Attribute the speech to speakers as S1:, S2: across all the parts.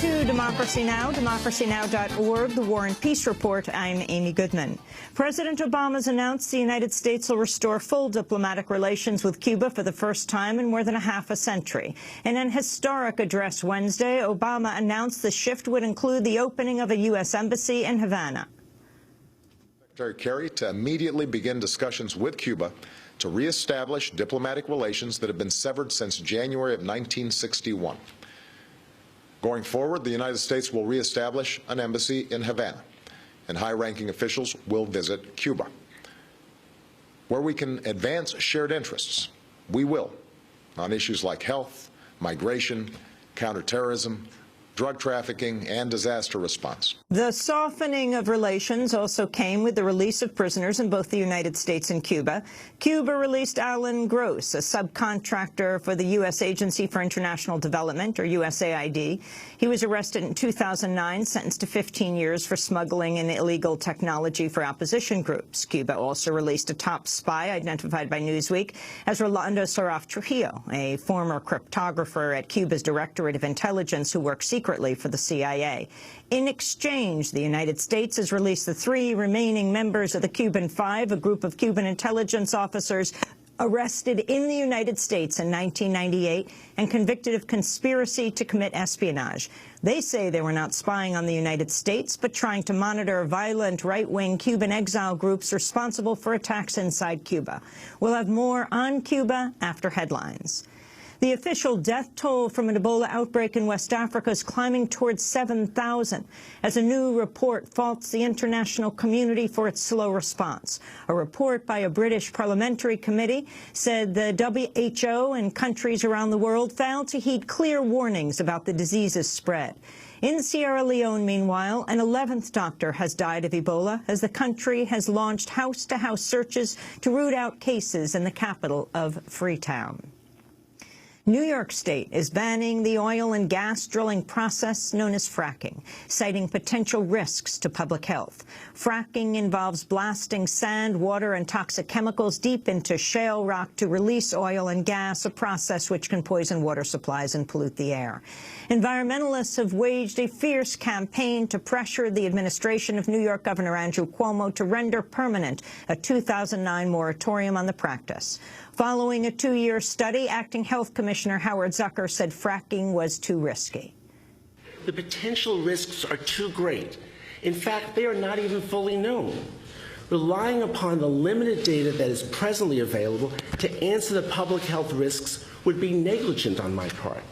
S1: to Democracy Now!, democracynow.org, the War and Peace Report. I'm Amy Goodman. President Obama's announced the United States will restore full diplomatic relations with Cuba for the first time in more than half a century. In an historic address Wednesday, Obama announced the shift would include the opening of a U.S. embassy in Havana.
S2: Secretary Kerry to immediately begin discussions with Cuba to reestablish diplomatic relations that have been severed since January of 1961. Going forward, the United States will reestablish an embassy in Havana, and high-ranking officials will visit Cuba. Where we can advance shared interests, we will, on issues like health, migration, counterterrorism, drug trafficking, and disaster response.
S1: The softening of relations also came with the release of prisoners in both the United States and Cuba. Cuba released Alan Gross, a subcontractor for the U.S. Agency for International Development, or USAID. He was arrested in 2009, sentenced to 15 years for smuggling in illegal technology for opposition groups. Cuba also released a top spy identified by Newsweek as Rolando Saraf Trujillo, a former cryptographer at Cuba's Directorate of Intelligence who worked secretly for the CIA. In exchange, the United States has released the 3 remaining members of the Cuban Five, a group of Cuban intelligence officers arrested in the United States in 1998 and convicted of conspiracy to commit espionage. They say they were not spying on the United States, but trying to monitor violent right-wing Cuban exile groups responsible for attacks inside Cuba. We'll have more on Cuba after headlines. The official death toll from an Ebola outbreak in West Africa is climbing towards 7,000 as a new report faults the international community for its slow response. A report by a British parliamentary committee said the WHO and countries around the world failed to heed clear warnings about the disease's spread. In Sierra Leone, meanwhile, an 11th doctor has died of Ebola as the country has launched house-to-house searches to root out cases in the capital of Freetown. New York State is banning the oil and gas drilling process known as fracking, citing potential risks to public health. Fracking involves blasting sand, water, and toxic chemicals deep into shale rock to release oil and gas, a process which can poison water supplies and pollute the air. Environmentalists have waged a fierce campaign to pressure the administration of New York Governor Andrew Cuomo to render permanent a 2009 moratorium on the practice. Following a 2-year study, Acting Health Commissioner Howard Zucker said fracking was too risky.
S3: The potential risks are too great. In fact, they are not even fully known. Relying upon the limited data that is presently available to answer the public health risks would be negligent on my part.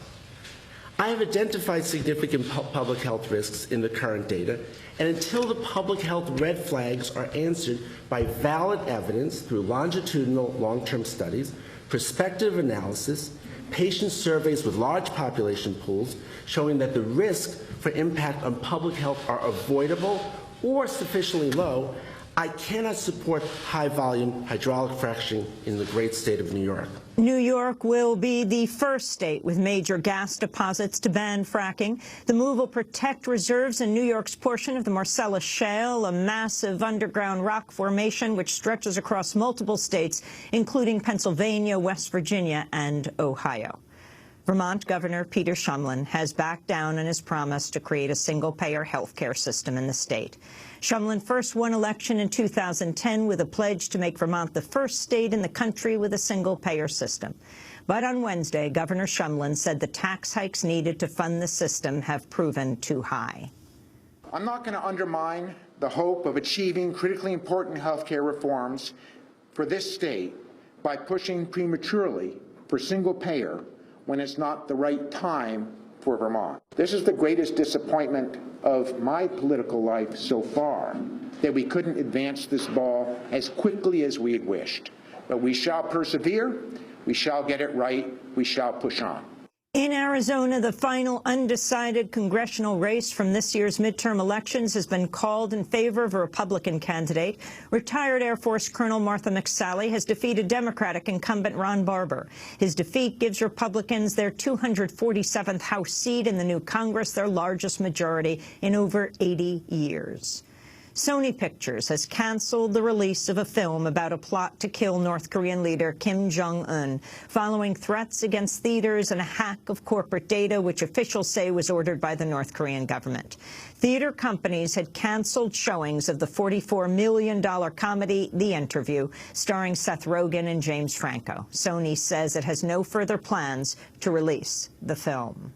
S3: I have identified significant public health risks in the current data, and until the public health red flags are answered by valid evidence through longitudinal long-term studies, prospective analysis, patient surveys with large population pools showing that the risks for impact on public health are avoidable or sufficiently low, I cannot support high-volume hydraulic fracturing in the great state of New York.
S1: New York will be the first state with major gas deposits to ban fracking. The move will protect reserves in New York's portion of the Marcellus Shale, a massive underground rock formation which stretches across multiple states, including Pennsylvania, West Virginia, and Ohio. Vermont Governor Peter Shumlin has backed down on his promise to create a single-payer health care system in the state. Shumlin first won election in 2010 with a pledge to make Vermont the first state in the country with a single-payer system. But on Wednesday, Governor Shumlin said the tax hikes needed to fund the system have proven too high.
S4: I'm not going to undermine the hope of achieving critically important health care reforms for this state by pushing prematurely for single-payer when it's not the right time for Vermont. This is the greatest disappointment of my political life so far, that we couldn't advance this ball as quickly as we had wished. But we shall persevere, we shall get it right, we shall push on.
S1: In Arizona, the final undecided congressional race from this year's midterm elections has been called in favor of a Republican candidate. Retired Air Force Colonel Martha McSally has defeated Democratic incumbent Ron Barber. His defeat gives Republicans their 247th House seat in the new Congress, their largest majority in over 80 years. Sony Pictures has canceled the release of a film about a plot to kill North Korean leader Kim Jong-un, following threats against theaters and a hack of corporate data, which officials say was ordered by the North Korean government. Theater companies had canceled showings of the $44 million comedy The Interview, starring Seth Rogen and James Franco. Sony says it has no further plans to release the film.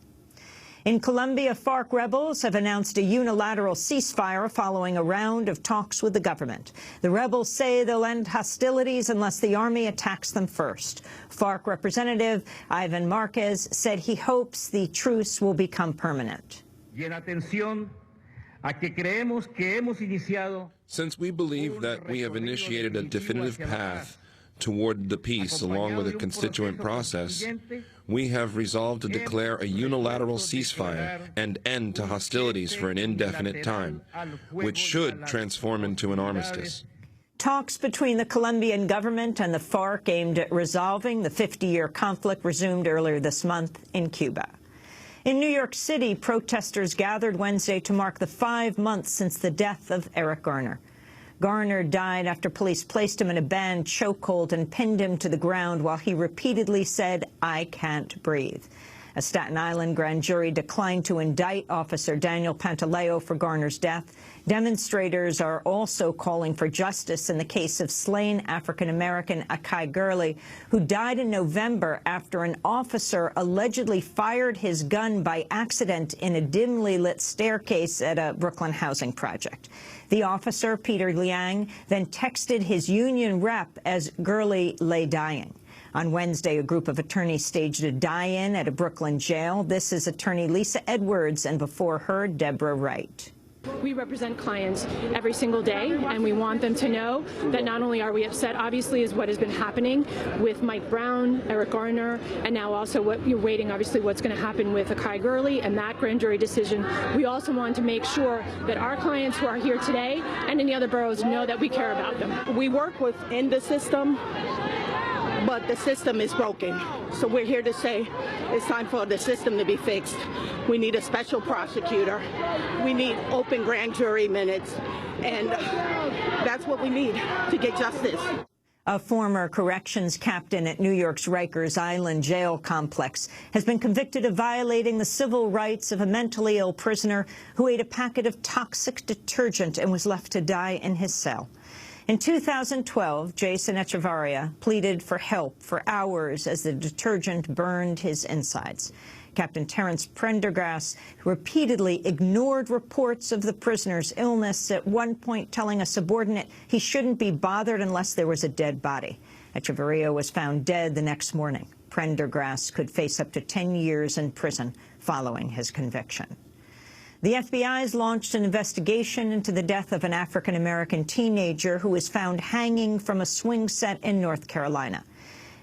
S1: In Colombia, FARC rebels have announced a unilateral ceasefire following a round of talks with the government. The rebels say they'll end hostilities unless the army attacks them first. FARC representative Ivan Marquez said he hopes the truce will become permanent.
S5: Since we believe that we have initiated a definitive path toward the peace along with a constituent process, we have resolved to declare a unilateral ceasefire and end to hostilities for an indefinite time, which should transform into an armistice.
S1: Talks between the Colombian government and the FARC aimed at resolving the 50-year conflict resumed earlier this month in Cuba. In New York City, protesters gathered Wednesday to mark the 5 months since the death of Eric Garner. Garner died after police placed him in a band chokehold and pinned him to the ground while he repeatedly said, "I can't breathe." A Staten Island grand jury declined to indict Officer Daniel Pantaleo for Garner's death. Demonstrators are also calling for justice in the case of slain African-American Akai Gurley, who died in November after an officer allegedly fired his gun by accident in a dimly lit staircase at a Brooklyn housing project. The officer, Peter Liang, then texted his union rep as Gurley lay dying. On Wednesday, a group of attorneys staged a die-in at a Brooklyn jail. This is attorney Lisa Edwards, and before her, Deborah Wright.
S6: We represent clients every single day, and we want them to know that not only are we upset, obviously, is what has been happening with Mike Brown, Eric Garner, and now also what you're waiting, obviously, what's going to happen with Akai Gurley and that grand jury decision. We also want to make sure that our clients who are here today and in the other boroughs know that we care about them.
S7: We work within the system, but the system is broken. So we're here to say it's time for the system to be fixed. We need a special prosecutor. We need open grand jury minutes. And that's what we need to get justice.
S1: A former corrections captain at New York's Rikers Island jail complex has been convicted of violating the civil rights of a mentally ill prisoner who ate a packet of toxic detergent and was left to die in his cell. In 2012, Jason Echevarria pleaded for help for hours as the detergent burned his insides. Captain Terrence Prendergast repeatedly ignored reports of the prisoner's illness, at one point telling a subordinate he shouldn't be bothered unless there was a dead body. Echevarria was found dead the next morning. Prendergast could face up to 10 years in prison following his conviction. The FBI has launched an investigation into the death of an African-American teenager who was found hanging from a swing set in North Carolina.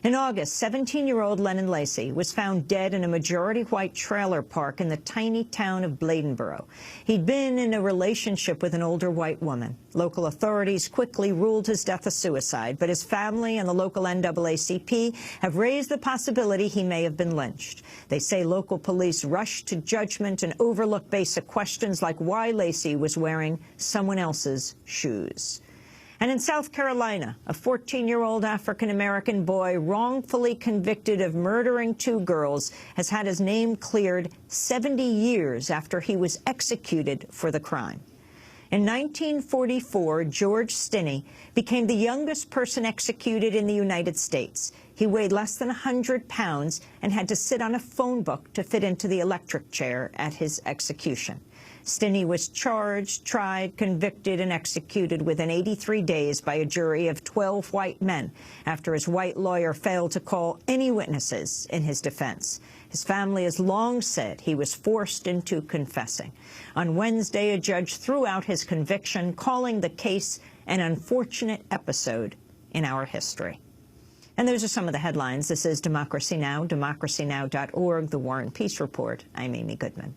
S1: In August, 17-year-old Lennon Lacey was found dead in a majority-white trailer park in the tiny town of Bladenboro. He'd been in a relationship with an older white woman. Local authorities quickly ruled his death a suicide, but his family and the local NAACP have raised the possibility he may have been lynched. They say local police rushed to judgment and overlooked basic questions like why Lacey was wearing someone else's shoes. And in South Carolina, a 14-year-old African-American boy wrongfully convicted of murdering 2 girls has had his name cleared 70 years after he was executed for the crime. In 1944, George Stinney became the youngest person executed in the United States. He weighed less than 100 pounds and had to sit on a phone book to fit into the electric chair at his execution. Stinney was charged, tried, convicted, and executed within 83 days by a jury of 12 white men after his white lawyer failed to call any witnesses in his defense. His family has long said he was forced into confessing. On Wednesday, a judge threw out his conviction, calling the case an unfortunate episode in our history. And those are some of the headlines. This is Democracy Now!, democracynow.org, The War and Peace Report. I'm Amy Goodman.